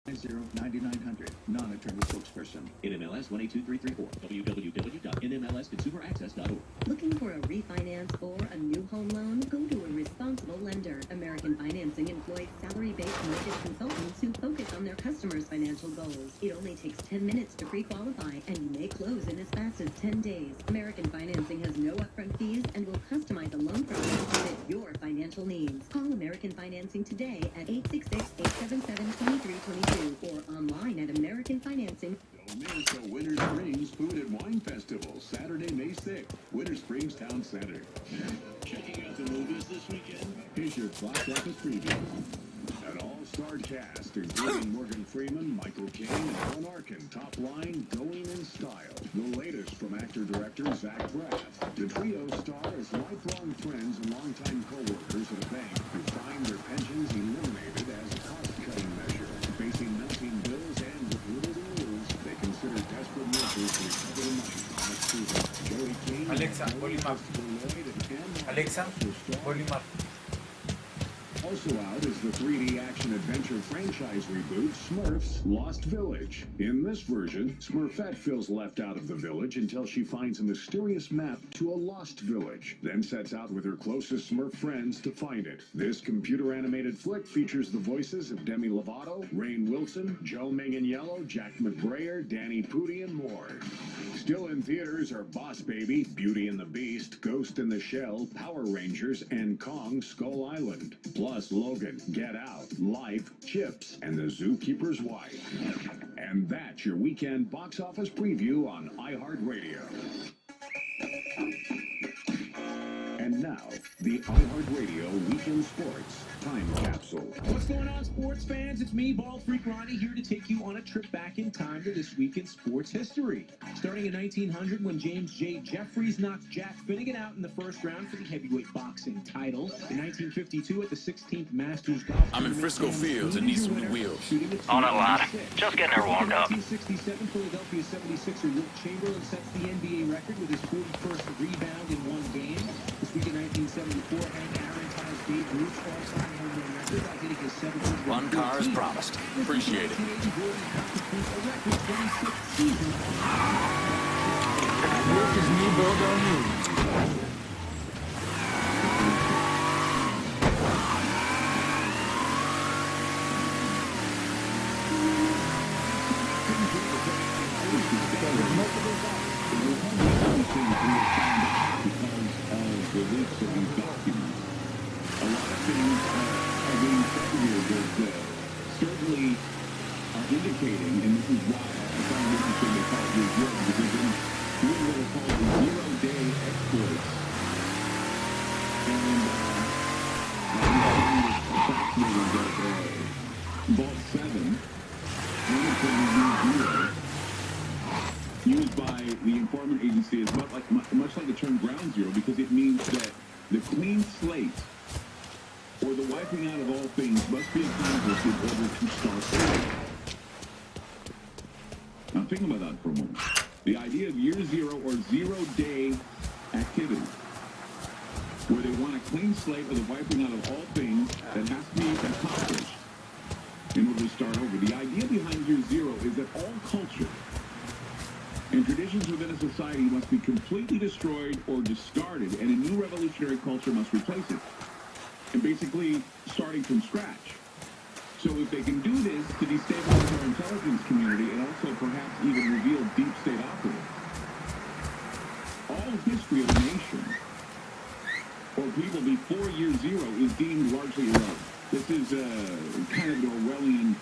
9900, non-attorney spokesperson. NMLS 122334. www.nmlsconsumeraccess.org. Looking for a refinance or a new home loan? Go to a responsible lender. American Financing employs salary-based mortgage consultants who focus on their customers' financial goals. It only takes 10 minutes to pre-qualify, and you may close in as fast as 10 days. American Financing has no upfront fees and will customize a loan process to fit your financial needs. Call American Financing today at 866-877-2322 or online at American Financing. Don't miss the Winter Springs Food and Wine Festival, Saturday, May 6th, Winter Springs Town Center. Checking out the movies this weekend? Here's your box office preview. An all-star cast, including Morgan Freeman, Michael Caine, and Alan Arkin. Top line, going in style. The latest from actor-director Zach Braff. The trio star as lifelong friends and longtime co-workers at a bank who find their pensions eliminated as a cost-cutting measure. Facing mounting bills and with little to lose, they consider desperate measures to recover the money promised to them. Joey King, Alexa, volume up. Alexa, volume up. Also out is the 3D action-adventure franchise reboot, Smurfs Lost Village. In this version, Smurfette feels left out of the village until she finds a mysterious map to a lost village, then sets out with her closest Smurf friends to find it. This computer-animated flick features the voices of Demi Lovato, Rainn Wilson, Joe Manganiello, Jack McBrayer, Danny Pudi, and more. Still in theaters are Boss Baby, Beauty and the Beast, Ghost in the Shell, Power Rangers, and Kong Skull Island. Plus Logan, Get Out, Life, Chips, and the Zookeeper's Wife. And that's your weekend box office preview on iHeartRadio. And now, the iHeartRadio Weekend Sports Time Capsule. What's going on, sports fans? It's me, Bald Freak Ronnie, here to take you on a trip back in time to this week in sports history. Starting in 1900, when James J. Jeffries knocked Jack Finnegan out in the first round for the heavyweight boxing title. In 1952, at the 16th Masters Golf I'm in Frisco Fields and need some new wheels. On a lot. Just getting her warmed up. In 1967, Philadelphia 76er Wilt Chamberlain sets the NBA record with his 41st rebound in one game. This week in 1974, Hank Aaron ties Babe Ruth's all-time home run record by hitting his 700th. One car as promised. Appreciate it. This is new burger news. The leaks of these documents. A lot of things are being said here that certainly are indicating, and this is why I find it interesting they call it zero, because in doing what are called the zero-day exploits, and fascinating that Vault 7, one of them used by the informant agency is much like the term ground zero, because it means that the clean slate or the wiping out of all things must be accomplished in order to start over. Now think about that for a moment. The idea of year zero or zero-day activity, where they want a clean slate or the wiping out of all things that has to be accomplished in order to start over. The idea behind year zero is that all culture and traditions within a society must be completely destroyed or discarded, and a new revolutionary culture must replace it. And basically, starting from scratch. So if they can do this to destabilize our intelligence community and also perhaps even reveal deep state operatives, all history of a nation or people before year zero is deemed largely irrelevant. This is kind of the Orwellian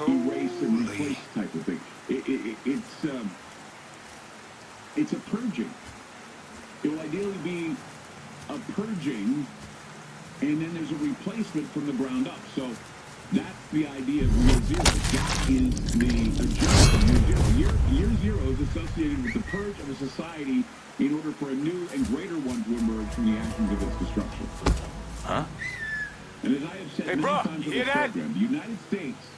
erase and replace type of thing. It's a purging. It will ideally be a purging, and then there's a replacement from the ground up. So that's the idea of year zero. That is the agenda of year zero. Year zero is associated with the purge of a society in order for a new and greater one to emerge from the actions of its destruction. Huh? And as I have said many times on this program, the United States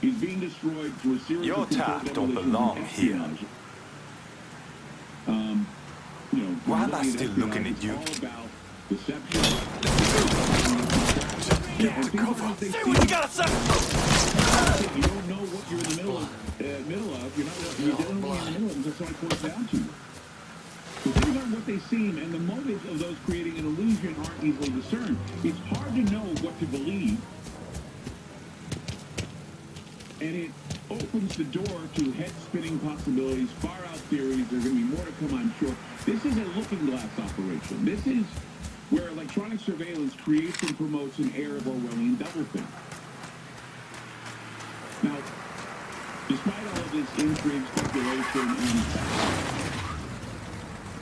is being destroyed through a series Your of controlled type don't demolitions belong and here. espionage. Why am I still looking at you? All about deception. Get to cover. Say what you gotta say! You don't know what that's what I pointed out to you. The things aren't what they seem, and the motives of those creating an illusion aren't easily discerned. It's hard to know what to believe, and it opens the door to head-spinning possibilities, far-out theories. There's going to be more to come, I'm sure. This is a looking glass operation. This is where electronic surveillance creates and promotes an air of Orwellian doublethink. Now, despite all of this intrigue, speculation, and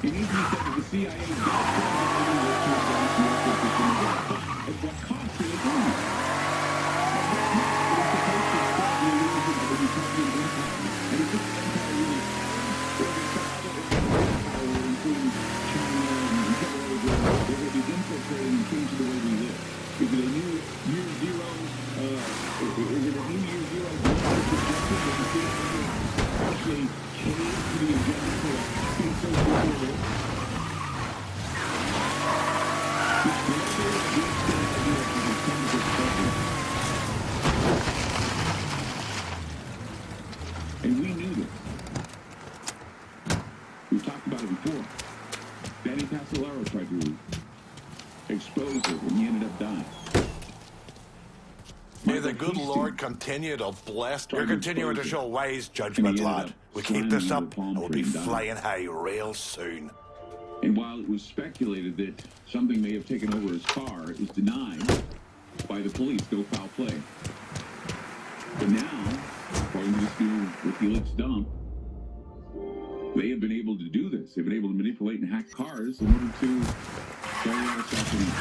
it needs to be said that the CIA does at what cost to the government. And if this empire really including China and several other worlds, they're going to be infiltrating and changing the way we live. Is it a new year zero? Is it a new year zero? Suggesting that the CIA actually caved to the agenda for a state social order? This global deep state idea of the chemical problem. And we knew this. We've talked about it before. Danny Passalaro tried to expose it, and he ended up dying. May the good Lord continue to bless. You're continuing to show wise judgment, lad. We keep this up, and we'll be flying high real soon. And while it was speculated that something may have taken over his car, it was denied by the police. No foul play. But now, according to this new WikiLeaks dump, they have been able to do this. They've been able to manipulate and hack cars in order to carry out assassinations.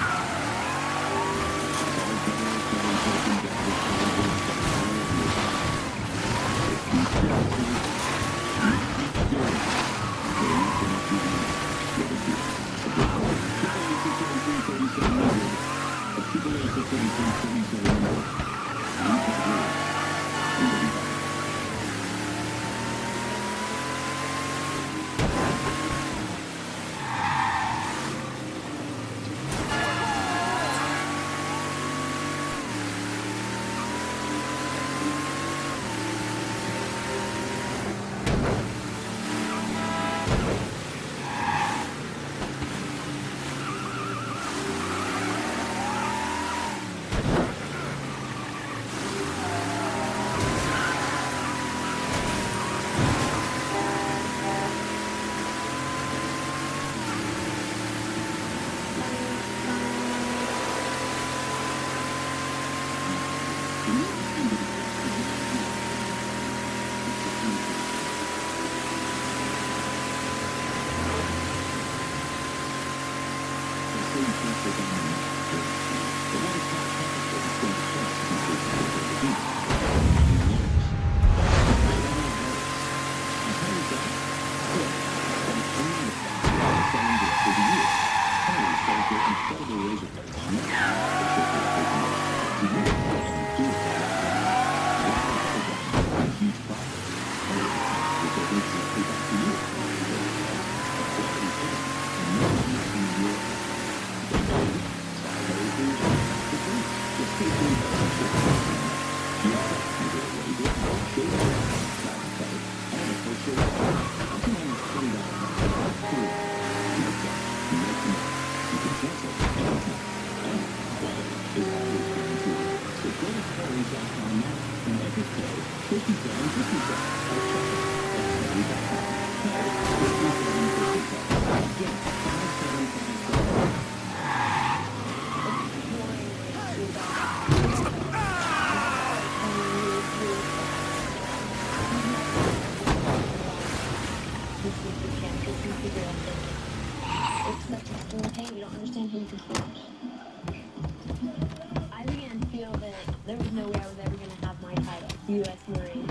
I began to feel that there was no way I was ever going to have my title, U.S. Marine.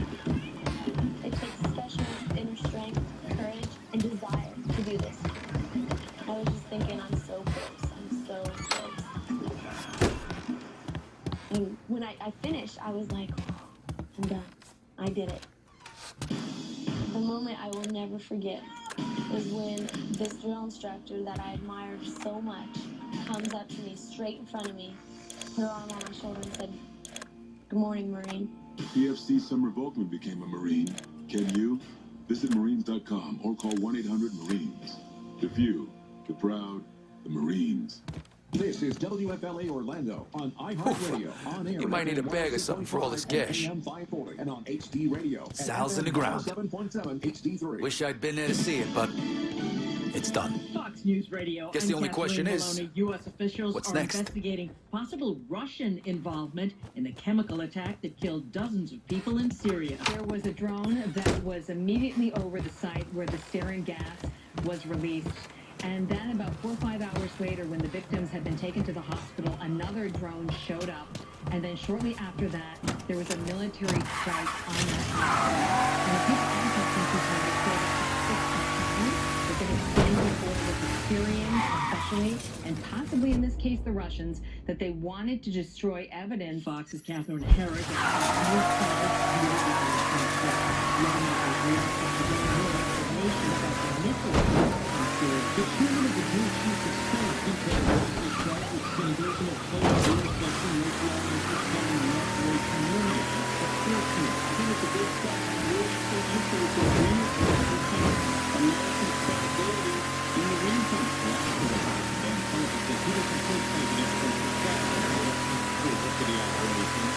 It takes special inner strength, courage, and desire to do this. I was just thinking, I'm so close. I'm so close. And when I finished, I was like, oh, I'm done. I did it. The moment I will never forget is when this drill instructor that I admired so much comes up to me straight in front of me, put her arm on my shoulder and said, "Good morning, Marine." PFC Summer Volkman became a Marine. Can you? Visit Marines.com or call 1-800-MARINES. The few, the proud, the Marines. This is WFLA Orlando on iHeartRadio. On air. You might need a bag or something for all this cash. AM 540 and on HD radio. Sal's in the ground. 7.7 HD3. Wish I'd been there to see it, but it's done. Fox News Radio. Guess the only question is, U.S. officials what's are next? investigating possible Russian involvement in the chemical attack that killed dozens of people in Syria. There was a drone that was immediately over the site where the sarin gas was released. And then about 4 or 5 hours later, when the victims had been taken to the hospital, another drone showed up. And then shortly after that, there was a military strike on that hospital. And the people I'm talking to say that they've been extending the border with the Syrians, especially, and possibly in this case the Russians, that they wanted to destroy evidence. Fox's Catherine Herrick. The chairman of the Jewish Chiefs of Staff detailed Wednesday's strike with sensational claims of intersection with law enforcement and Operation Warrior. I think it's a big step in the agreement to American credibility in the meantime. The Peter President to the operation.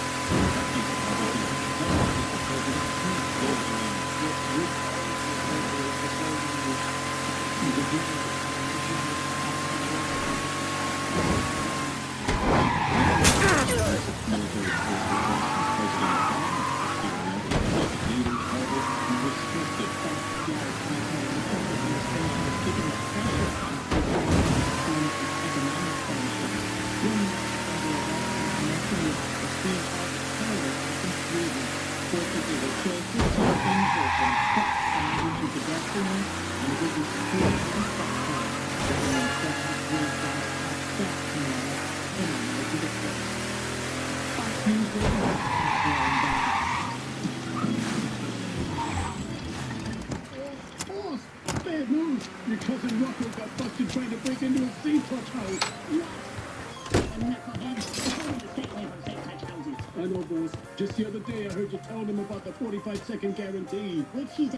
Bad news! Your cousin Rocco got busted trying to break into a Safe-Touch house. I know, boss. Just the other day, I heard you telling him about the 45-second guarantee. Which he's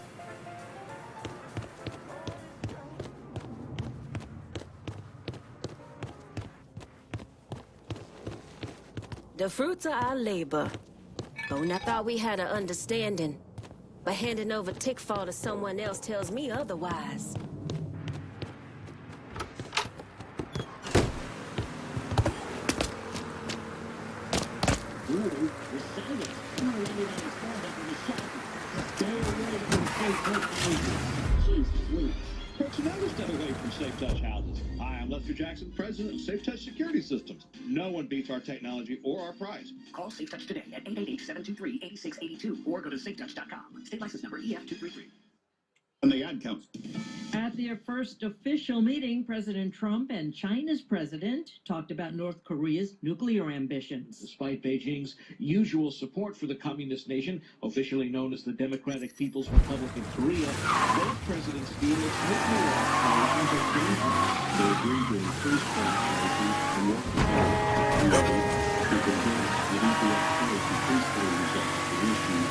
The fruits of our labor. But when I thought we had an understanding, but handing over Tickfall to someone else tells me otherwise. Folks, never stay away from Safe-Touch houses. Hi, I'm Lester Jackson, president of Safe-Touch Security Systems. No one beats our technology or our price. Call Safe-Touch today at 888-723-8682 or go to safetouch.com. State license number EF233. And the ad counts. At their first official meeting, President Trump and China's president talked about North Korea's nuclear ambitions. Despite Beijing's usual support for the communist nation, officially known as the Democratic People's Republic of Korea, both presidents feel its nuclear operations are dangerous. They agreed to increase cooperation and work together to prevent the nuclear force to peacefully resolve the issue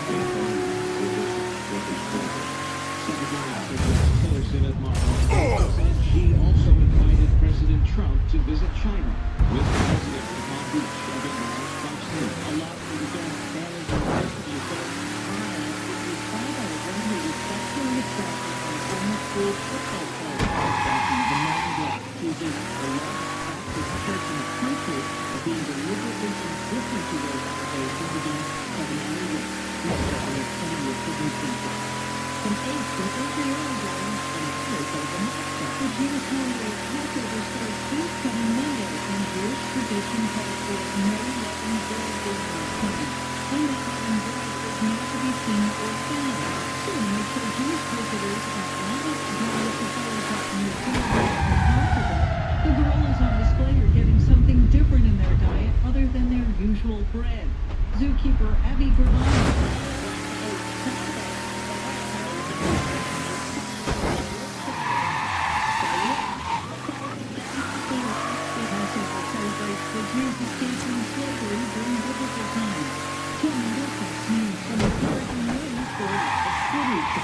and find weapons progress. Secretary Tillerson at Mar-a-Lago said she also invited President Trump to visit China with the president of Palm Beach, Kevin Morris, Fox News. A lot of people don't stand in the university of school football player, the man black, choosing the largest Baptist church in the country as being deliberately indifferent to those allegations against Kevin Morris. He said on his 20th presidency. From 8 to 30 years ago, and the church of the Master. The Jewish holiday Passover starts this coming Monday, and Jewish tradition calls for no leavened bread during this time. Unleavened bread is not to be seen or found. Soon, make sure Jewish visitors are honest about the photograph in the synagogue and hospital. The gorillas on display are getting something different in their diet other than their usual bread. Zookeeper Abby Gravano. The Jews escaped from slavery during biblical times. Killing difference means some encouraging news for the city to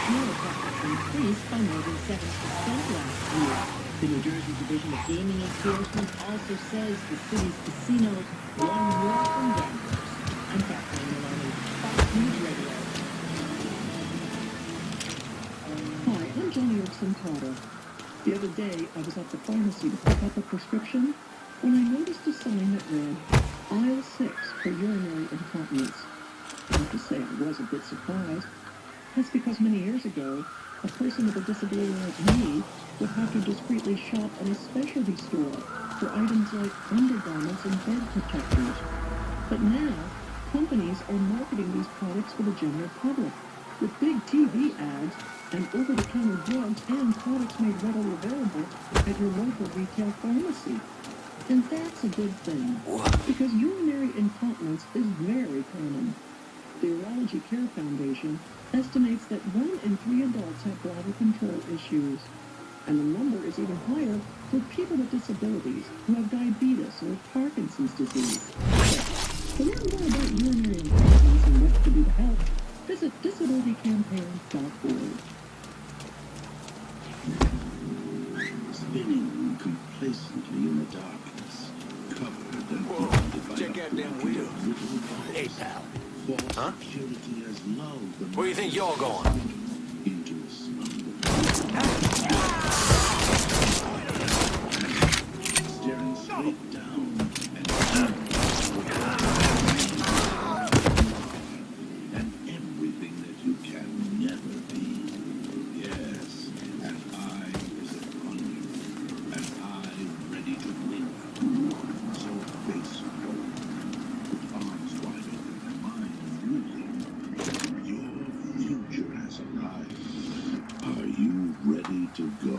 increased by more than 7% last year. The New Jersey Division of Gaming Enforcement also says the city's casinos won more from gamblers. I'm Kathleen Maloney, Fox News Radio. Hi, I'm Johnny Orson Carter. The other day, I was at the pharmacy to pick up a prescription when I noticed a sign that read, Aisle 6 for urinary incontinence. I have to say I was a bit surprised. That's because many years ago, a person with a disability like me would have to discreetly shop at a specialty store for items like undergarments and bed protectors. But now, companies are marketing these products for the general public with big TV ads and over-the-counter drugs and products made readily available at your local retail pharmacy. And that's a good thing, because urinary incontinence is very common. The Urology Care Foundation estimates that 1 in 3 adults have bladder control issues. And the number is even higher for people with disabilities who have diabetes or Parkinson's disease. To learn more about urinary incontinence and what to do to help, visit disabilitycampaign.org. Spinning complacently in the darkness, covered and surrounded by check out them wheels. Hey, pal. Huh? Purity has lulled the Where do you think you're going? into a slumber. Staring straight down and everything that you can never be. Yes, and I is upon you, and I ready to win. So face forward, with arms wide open and mind moving. Your future has arrived. Are you ready to go?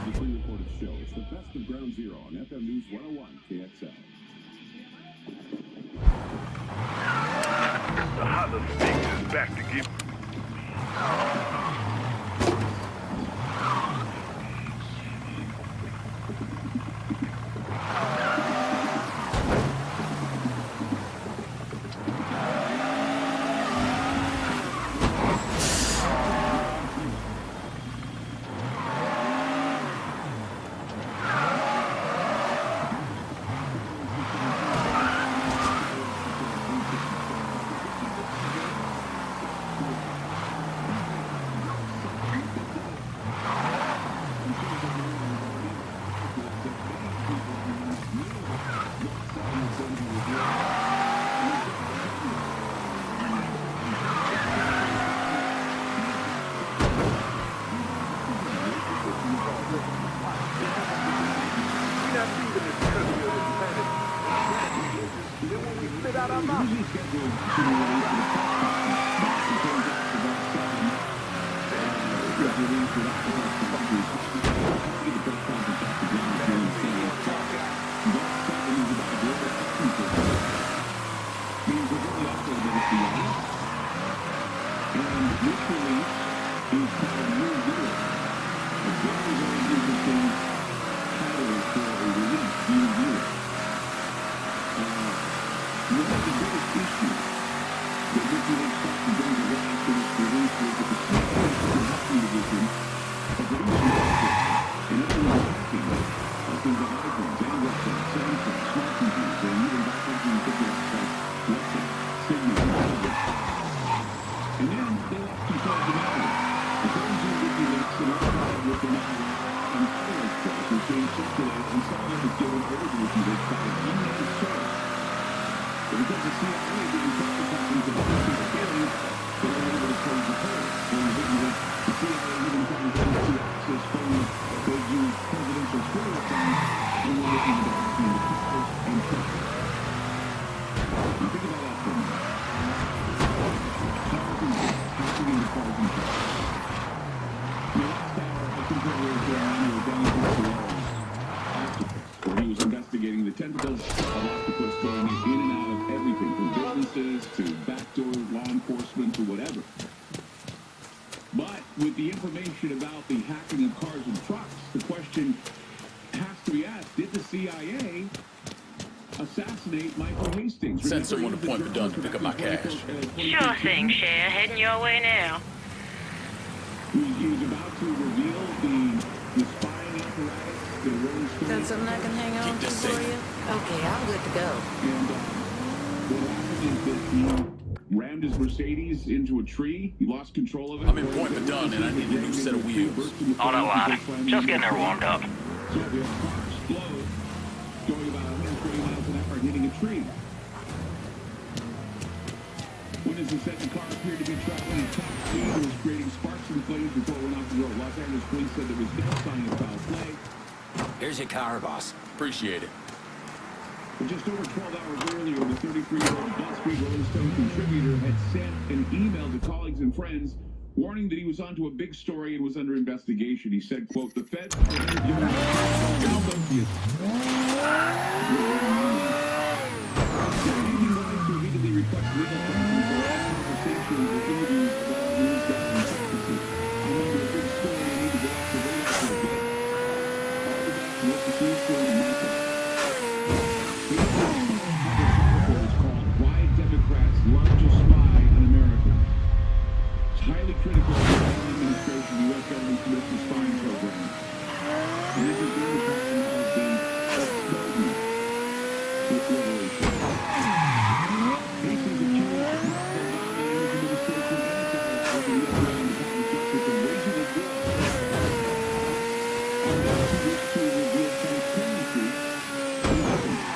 The pre-recorded show. It's the best of Ground Zero on FM News 101 KXL. The hottest thing is back to give. investigating the tentacles of octopus going in and out of everything, from businesses to backdoor law enforcement to whatever. But with the information about the hacking of cars and trucks, the question has to be asked, did the CIA assassinate Michael Hastings? Send someone to Point Madone to pick up my cash. Sure thing, Cher. Heading your way now. He was about to reveal the spying apparatus, the Rolling Stones. Got something I can hang on to for you? Okay, I'm good to go. And what happened is that he rammed his Mercedes into a tree. He lost control of it. I'm in Point Madone and I need a new set of wheels. On a ladder. Just getting her warmed up. So the car explodes, going about 120 miles an hour, hitting a tree. Witnesses said the car appeared to be traveling at top speed and was creating sparks and flames before it went off the road. Los Angeles police said there was no sign of foul play. Here's your car, boss. Appreciate it. But just over 12 hours earlier, the 33-year-old BuzzFeed Rolling Stone contributor had sent an email to colleagues and friends warning that he was onto a big story and was under investigation. He said, quote, the feds are interviewing associates. He wanted to immediately request legal counsel for all conversations and interviews about news that and practices. I'm under a big story. I need to get off the radar for a bit. All the best. What the news story in Memphis. Is called Why Democrats Love to Spy on America. It's highly critical of the Biden administration, the U.S. government's commitment spying program. And this is during the time of the Snowden revelation. Hastings accused the Obama and his administration and of the FBI and the Department of Justice of raising the bill on those who wish to reveal transparency to the government.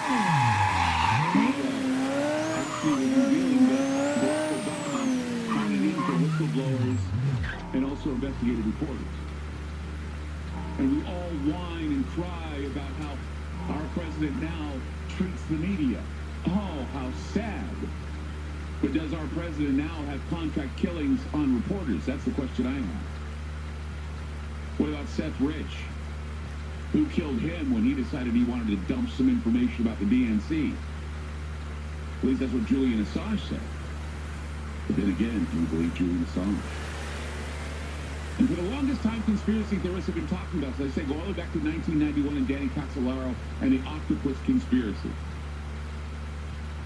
Revealing that Barack Obama pounded in for whistleblowers and also investigative reporters. And we all whine and cry about how our president now treats the media. Oh, how sad. But does our president now have contract killings on reporters? That's the question I have. What about Seth Rich? Who killed him when he decided he wanted to dump some information about the DNC? At least that's what Julian Assange said. But then again, do you believe Julian Assange? And for the longest time, conspiracy theorists have been talking about, so I say, go all the way back to 1991 and Danny Casolaro and the octopus conspiracy.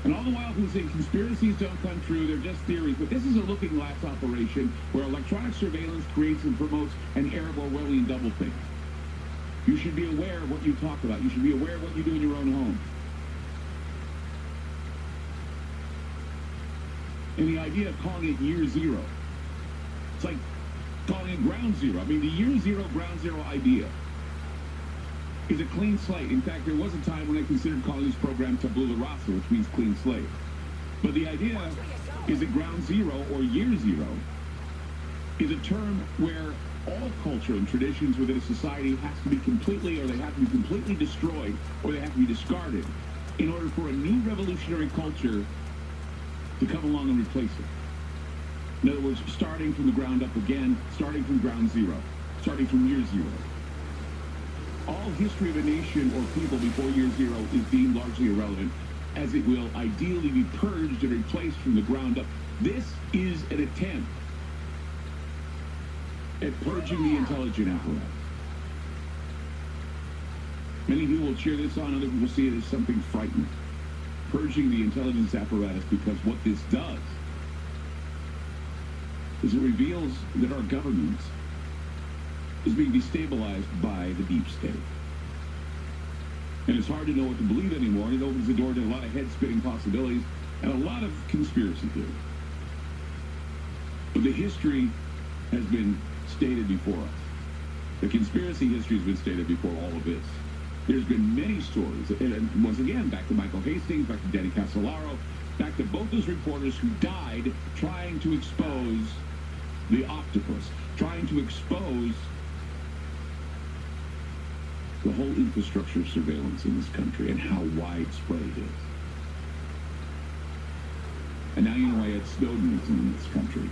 And all the while, who's saying conspiracies don't come true, they're just theories. But this is a looking glass operation where electronic surveillance creates and promotes an Arab Orwellian doublethink. You should be aware of what you talk about. You should be aware of what you do in your own home. And the idea of calling it year zero, it's like calling it ground zero. I mean, the year zero, ground zero idea is a clean slate. In fact, there was a time when I considered calling this program tabula rasa, which means clean slate. But the idea is that ground zero or year zero is a term where all culture and traditions within a society has to be completely, or they have to be completely destroyed, or they have to be discarded in order for a new revolutionary culture to come along and replace it. In other words, starting from the ground up again, starting from ground zero, starting from year zero. All history of a nation or people before year zero is deemed largely irrelevant, as it will ideally be purged and replaced from the ground up. This is an attempt at purging the intelligent apparatus. Many people will cheer this on, other people see it as something frightening. Purging the intelligence apparatus, because what this does is it reveals that our government is being destabilized by the deep state. And it's hard to know what to believe anymore. It opens the door to a lot of head-spinning possibilities and a lot of conspiracy theories. But the history has been stated before us. The conspiracy history has been stated before all of this. There's been many stories, and once again, back to Michael Hastings, back to Danny Casolaro, back to both those reporters who died trying to expose the octopus, trying to expose the whole infrastructure of surveillance in this country and how widespread it is. And now you know why Ed Snowden is in this country.